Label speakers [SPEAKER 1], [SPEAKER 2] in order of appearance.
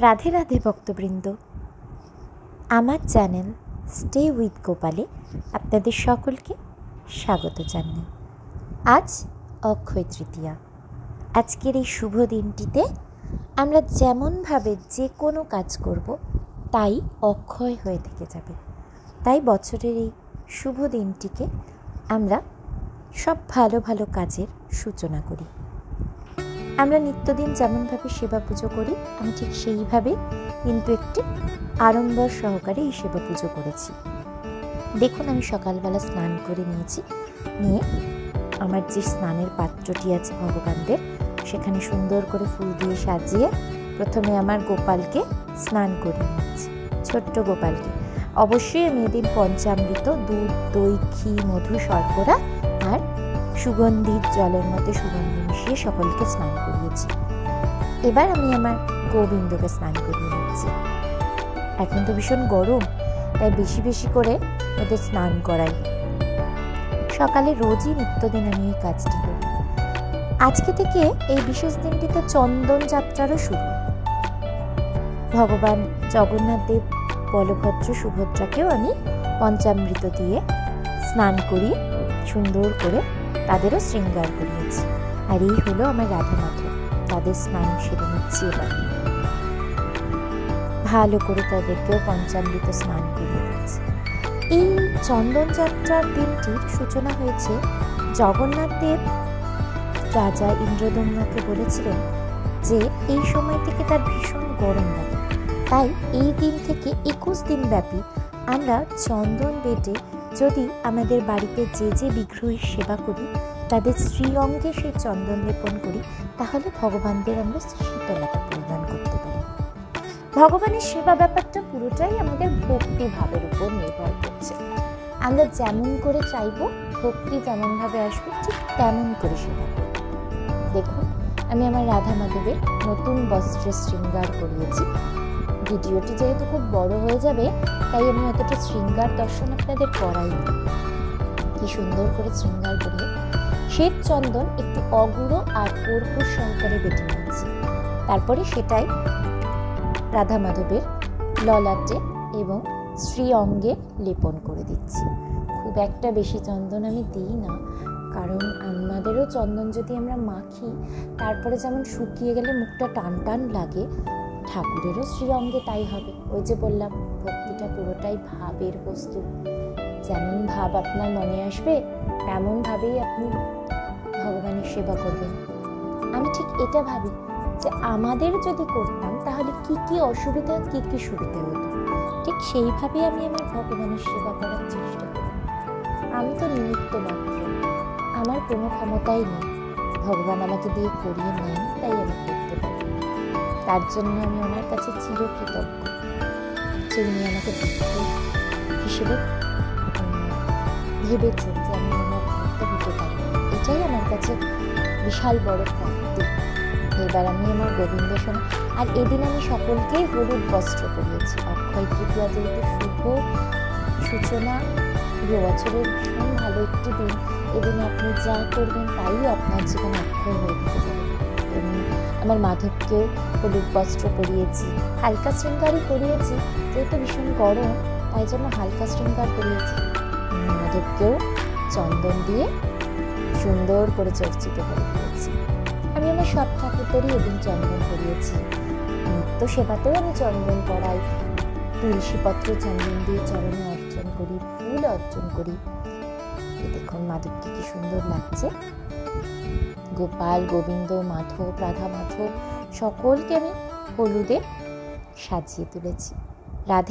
[SPEAKER 1] রাধে রাধে ভক্তবৃন্দ, আমার channel stay with গোপালে আপনাদের সকলকে স্বাগত জানাই। আজ অক্ষয় তৃতীয়া। আজকের এই শুভ দিনটিতে আমরা যেমনভাবে যে কোনো কাজ করব তাই অক্ষয় হয়ে থেকে যাবে। তাই বছরের এই শুভ দিনটিকে আমরা সব ভালো ভালো কাজের সূচনা করি। আমরা নিত্যদিন যেমনভাবে সেবা পুজো করি, আমি ঠিক সেইভাবে কিন্তু একটি আড়ম্বর সহকারে এই সেবা পুজো করেছি। দেখুন, আমি সকালবেলা স্নান করে নিয়ে আমার যে স্নানের পাত্রটি আছে ভগবানদের, সেখানে সুন্দর করে ফুল দিয়ে সাজিয়ে প্রথমে আমার গোপালকে স্নান করে নিচ্ছি, ছোট্ট গোপালকে। অবশ্যই আমি এদিন পঞ্চামৃত, দুধ, দই, ঘি, মধু, শর্করা আর সুগন্ধির জলের মধ্যে সুগন্ধি মিশিয়ে সকলকে স্নান করিয়েছি। এবার আমি আমার গোবিন্দকে স্নান করিয়ে নিচ্ছি। এখন তো ভীষণ গরম, তাই বেশি বেশি করে ওদের স্নান করাই। সকালে রোজই নিত্যদিন আমি এই কাজটি করি। আজকে থেকে এই বিশেষ দিনটিতে চন্দন যাত্রারও শুরু। ভগবান জগন্নাথ দেব, বলভদ্র, সুভদ্রাকেও আমি পঞ্চামৃত দিয়ে স্নান করিয়ে সুন্দর করে তাদেরও শৃঙ্গার করিয়েছি। আর এই হলো আমার রাধা মাধব, তাদের স্নান সেরে নিচ্ছি। এবার ভালো করে তাদেরকেও পঞ্চামৃত স্নান করিয়ে দিচ্ছি। এই চন্দন যাত্রার দিনটির সূচনা হয়েছে জগন্নাথ দেব রাজা ইন্দ্রদম্নকে বলেছিলেন যে এই সময় থেকে তার ভীষণ গরম লাগে, তাই এই দিন থেকে 21 দিন ব্যাপী আমরা চন্দন বেটে যদি আমাদের বাড়িতে যে যে বিগ্রহের সেবা করি তাদের শ্রীঅঙ্গে সেই চন্দন লেপন করি, তাহলে ভগবানদের আমরা শীতলতা প্রদান করতে পারি। ভগবানের সেবা ব্যাপারটা পুরোটাই আমাদের ভক্তি ভাবের উপর নির্ভর করছে। আমরা যেমন করে চাইব, ভক্তি যেমনভাবে আসবে, ঠিক তেমন করে সেবা করব। দেখুন, আমি আমার রাধা মাধবের নতুন বস্ত্রে শৃঙ্গার করিয়েছি। ভিডিওটি যেহেতু খুব বড় হয়ে যাবে, তাই আমি অতটা শৃঙ্গার দর্শন আপনাদের করাইনি। কি সুন্দর করে শৃঙ্গার করিয়ে শ্বেত চন্দন একটু অগুঁড়ো আর কর্পূর সহকারে বেটে নিচ্ছি। তারপরে সেটাই রাধা মাধবের ললাটে এবং শ্রীঅঙ্গে লেপন করে দিচ্ছি। খুব একটা বেশি চন্দন আমি দিই না, কারণ আমাদেরও চন্দন যদি আমরা মাখি তারপরে যেমন শুকিয়ে গেলে মুখটা টান টান লাগে, ঠাকুরেরও শ্রীঅঙ্গে তাই হবে। ওই যে বললাম, ভক্তিটা পুরোটাই ভাবের বস্তু। যেমন ভাব আপনার মনে আসবে তেমন ভাবেই আপনি ভগবানের সেবা করবেন। আমি ঠিক এটা ভাবি যে আমাদের যদি করতাম তাহলে কি কি অসুবিধা, কি কি সুবিধা হতো, ঠিক সেইভাবেই আমি আমার ভগবানের সেবা করার চেষ্টা করি। আমি তো নিমিত্ত মাত্র, আমার কোনো ক্ষমতাই নেই। ভগবান আমাকে দিয়ে করিয়ে নেন, তাই আমি করতে পারি। তার জন্য আমি আমার কাছে চিরকৃতজ্ঞ যে উনি আমাকে ভক্ত হিসেবে ভেবেছেন যে আমি ওনার ভক্ত হতে পারি। এটাই আমার কাছে বিশাল বড় প্রাপ্তি। এবার আমি আমার গোবিন্দ শোনা, আর এদিন আমি সকলকেই হলুদ বস্ত্র পরিয়েছি। অক্ষয় তৃতীয়া যেহেতু শুভ সূচনা, বছরের ভীষণ ভালো একটি দিন। এদিন আপনি যা করবেন তাই আপনার জীবনে অক্ষয় হয়ে থেকে যাবে। আমার মাধবকেও হলুদ বস্ত্র পরিয়েছি, হালকা শৃঙ্গারই করিয়েছি। যেহেতু ভীষণ গরম, তাই জন্য হালকা শৃঙ্গার করিয়েছি। মাধবকেও চন্দন দিয়ে সুন্দর করে চর্চিত করে দিয়েছি। আমি আমার সব ঠাকুরদেরই এদিন চন্দন করিয়েছি। নিত্য সেবাতেও আমি চন্দন করাই, তুলসীপত্র চন্দন দিয়ে চরণে অর্চন করি, ফুল অর্চন করি। দেখুন মাধবকে কি সুন্দর লাগছে। গোপাল, গোবিন্দ, মাধব, রাধা মাধব সকলকে আমি হলুদে সাজিয়ে তুলেছি। রাধে।